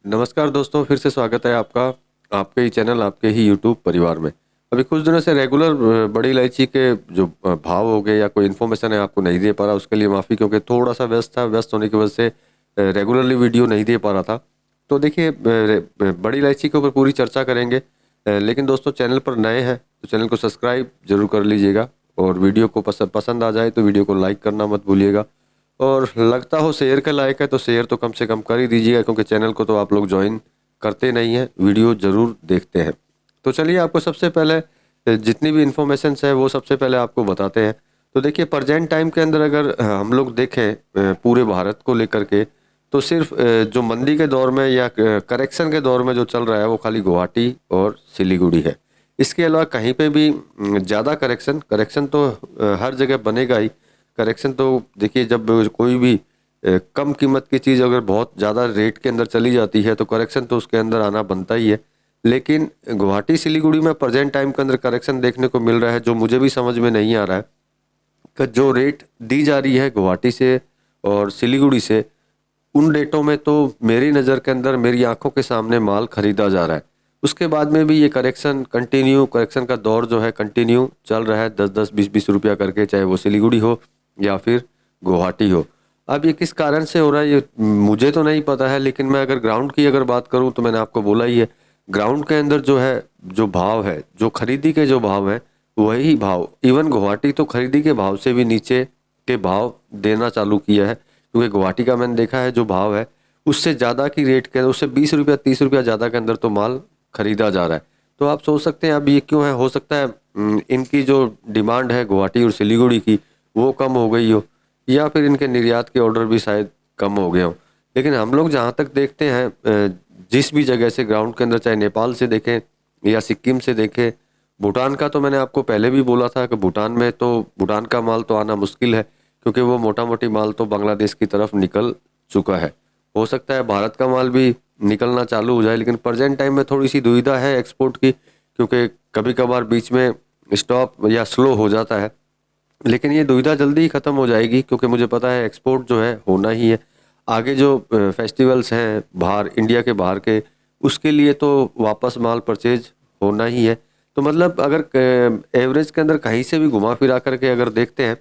नमस्कार दोस्तों, फिर से स्वागत है आपका आपके ही चैनल, आपके ही यूट्यूब परिवार में। अभी कुछ दिनों से रेगुलर बड़ी इलायची के जो भाव हो गए या कोई इन्फॉर्मेशन है आपको नहीं दे पा रहा, उसके लिए माफ़ी, क्योंकि थोड़ा सा व्यस्त था। व्यस्त होने की वजह से रेगुलरली वीडियो नहीं दे पा रहा था। तो देखिए, बड़ी इलायची के ऊपर पूरी चर्चा करेंगे। लेकिन दोस्तों, चैनल पर नए हैं तो चैनल को सब्सक्राइब जरूर कर लीजिएगा, और वीडियो को पसंद आ जाए तो वीडियो को लाइक करना मत भूलिएगा। और लगता हो शेयर के लायक है तो शेयर तो कम से कम कर ही दीजिएगा, क्योंकि चैनल को तो आप लोग ज्वाइन करते नहीं हैं, वीडियो ज़रूर देखते हैं। तो चलिए, आपको सबसे पहले जितनी भी इंफॉर्मेशन है वो सबसे पहले आपको बताते हैं। तो देखिए, प्रेजेंट टाइम के अंदर अगर हम लोग देखें पूरे भारत को लेकर के, तो सिर्फ जो मंदी के दौर में या करेक्शन के दौर में जो चल रहा है वो खाली गुवाहाटी और सिलीगुड़ी है। इसके अलावा कहीं पे भी ज़्यादा करेक्शन करेक्शन तो हर जगह बनेगा ही। करेक्शन तो देखिए, जब कोई भी कम कीमत की चीज़ अगर बहुत ज़्यादा रेट के अंदर चली जाती है तो करेक्शन तो उसके अंदर आना बनता ही है। लेकिन गुवाहाटी सिलीगुड़ी में प्रेजेंट टाइम के अंदर करेक्शन देखने को मिल रहा है, जो मुझे भी समझ में नहीं आ रहा है कि जो रेट दी जा रही है गुवाहाटी से और सिलीगुड़ी से, उन रेटों में तो मेरी नज़र के अंदर, मेरी आंखों के सामने माल खरीदा जा रहा है। उसके बाद में भी ये करेक्शन का दौर जो है कंटिन्यू चल रहा है, 10-10, 20-20 रुपया करके, चाहे वो सिलीगुड़ी हो या फिर गुवाहाटी हो। अब ये किस कारण से हो रहा है ये मुझे तो नहीं पता है, लेकिन मैं अगर ग्राउंड की अगर बात करूं तो मैंने आपको बोला ही है, ग्राउंड के अंदर जो है, जो भाव है, जो खरीदी के जो भाव है, वही भाव इवन गुवाहाटी तो खरीदी के भाव से भी नीचे के भाव देना चालू किया है। क्योंकि गुवाहाटी का मैंने देखा है जो भाव है, उससे ज़्यादा की रेट के, उससे 20 रुपया 30 रुपया ज़्यादा के अंदर तो माल खरीदा जा रहा है। तो आप सोच सकते हैं अब ये क्यों है। हो सकता है इनकी जो डिमांड है गुवाहाटी और सिलीगुड़ी की, वो कम हो गई हो, या फिर इनके निर्यात के ऑर्डर भी शायद कम हो गए हो। लेकिन हम लोग जहाँ तक देखते हैं, जिस भी जगह से ग्राउंड के अंदर, चाहे नेपाल से देखें या सिक्किम से देखें, भूटान का तो मैंने आपको पहले भी बोला था कि भूटान का माल तो आना मुश्किल है, क्योंकि वो मोटा मोटी माल तो बांग्लादेश की तरफ निकल चुका है। हो सकता है भारत का माल भी निकलना चालू हो जाए, लेकिन प्रेजेंट टाइम में थोड़ी सी दुविधा है एक्सपोर्ट की, क्योंकि कभी कभार बीच में स्टॉप या स्लो हो जाता है। लेकिन ये दुविधा जल्दी ही ख़त्म हो जाएगी, क्योंकि मुझे पता है एक्सपोर्ट जो है होना ही है। आगे जो फेस्टिवल्स हैं बाहर, इंडिया के बाहर के, उसके लिए तो वापस माल परचेज होना ही है। तो मतलब अगर एवरेज के अंदर कहीं से भी घुमा फिरा करके अगर देखते हैं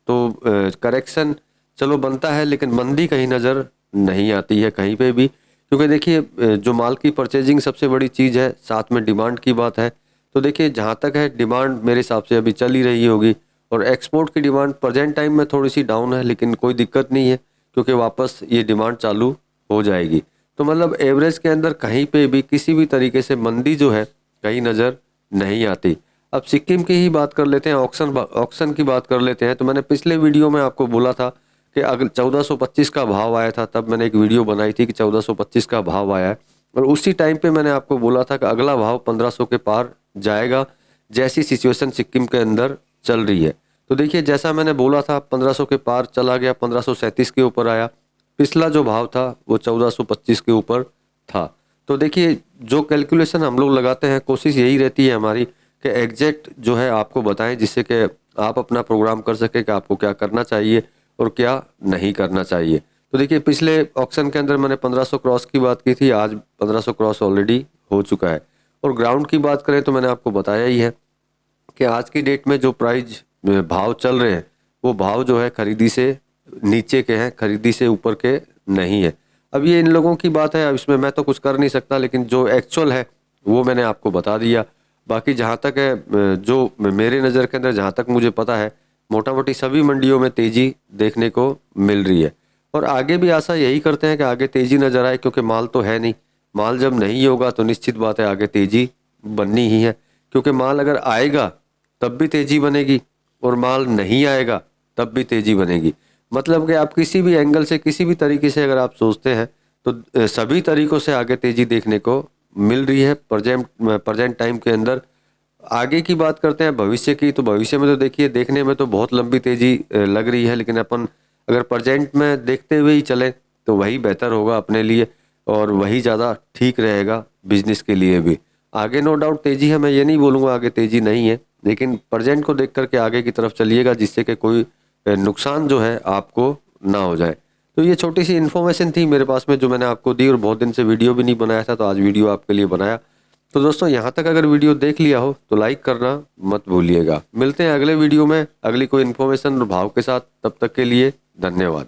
तो करेक्शन चलो बनता है, लेकिन मंदी कहीं नज़र नहीं आती है कहीं पे भी। क्योंकि देखिए, जो माल की परचेजिंग सबसे बड़ी चीज़ है, साथ में डिमांड की बात है। तो देखिए, जहाँ तक है डिमांड मेरे हिसाब से अभी चल ही रही होगी, और एक्सपोर्ट की डिमांड प्रेजेंट टाइम में थोड़ी सी डाउन है, लेकिन कोई दिक्कत नहीं है, क्योंकि वापस ये डिमांड चालू हो जाएगी। तो मतलब एवरेज के अंदर कहीं पे भी किसी भी तरीके से मंदी जो है कहीं नज़र नहीं आती। अब सिक्किम की ही बात कर लेते हैं, ऑक्शन की बात कर लेते हैं। तो मैंने पिछले वीडियो में आपको बोला था कि अगर 1425 का भाव आया था, तब मैंने एक वीडियो बनाई थी कि 1425 का भाव आया है, और उसी टाइम पे मैंने आपको बोला था कि अगला भाव 1500 के पार जाएगा, जैसी सिचुएशन सिक्किम के अंदर चल रही है। तो देखिए, जैसा मैंने बोला था 1500 के पार चला गया, 1537 के ऊपर आया। पिछला जो भाव था वो 1425 के ऊपर था। तो देखिए, जो कैलकुलेशन हम लोग लगाते हैं, कोशिश यही रहती है हमारी कि एग्जैक्ट जो है आपको बताएं, जिससे कि आप अपना प्रोग्राम कर सके कि आपको क्या करना चाहिए और क्या नहीं करना चाहिए। तो देखिए, पिछले ऑक्शन के अंदर मैंने 1500 क्रॉस की बात की थी, आज 1500 क्रॉस ऑलरेडी हो चुका है। और ग्राउंड की बात करें तो मैंने आपको बताया ही है कि आज की डेट में जो प्राइस भाव चल रहे हैं, वो भाव जो है खरीदी से नीचे के हैं, खरीदी से ऊपर के नहीं है। अब ये इन लोगों की बात है, अब इसमें मैं तो कुछ कर नहीं सकता, लेकिन जो एक्चुअल है वो मैंने आपको बता दिया। बाकी जहाँ तक है, जो मेरे नज़र के अंदर जहाँ तक मुझे पता है, मोटा मोटी सभी मंडियों में तेज़ी देखने को मिल रही है। और आगे भी आशा यही करते हैं कि आगे तेज़ी नज़र आए, क्योंकि माल तो है नहीं। माल जब नहीं होगा तो निश्चित बात है आगे तेज़ी बननी ही है, क्योंकि माल अगर आएगा तब भी तेज़ी बनेगी, और माल नहीं आएगा तब भी तेज़ी बनेगी। मतलब कि आप किसी भी एंगल से, किसी भी तरीके से अगर आप सोचते हैं, तो सभी तरीकों से आगे तेज़ी देखने को मिल रही है प्रेजेंट टाइम के अंदर। आगे की बात करते हैं भविष्य की, तो भविष्य में तो देखिए, देखने में तो बहुत लंबी तेज़ी लग रही है, लेकिन अपन अगर प्रेजेंट में देखते हुए ही चले तो वही बेहतर होगा अपने लिए, और वही ज़्यादा ठीक रहेगा बिजनेस के लिए भी। आगे नो डाउट तेज़ी है, मैं ये नहीं बोलूँगा आगे तेज़ी नहीं है, लेकिन प्रेजेंट को देख करके आगे की तरफ चलिएगा, जिससे कि कोई नुकसान जो है आपको ना हो जाए। तो ये छोटी सी इन्फॉर्मेशन थी मेरे पास में जो मैंने आपको दी, और बहुत दिन से वीडियो भी नहीं बनाया था, तो आज वीडियो आपके लिए बनाया। तो दोस्तों यहाँ तक अगर वीडियो देख लिया हो तो लाइक करना मत भूलिएगा। मिलते हैं अगले वीडियो में अगली कोई इन्फॉर्मेशन और भाव के साथ, तब तक के लिए धन्यवाद।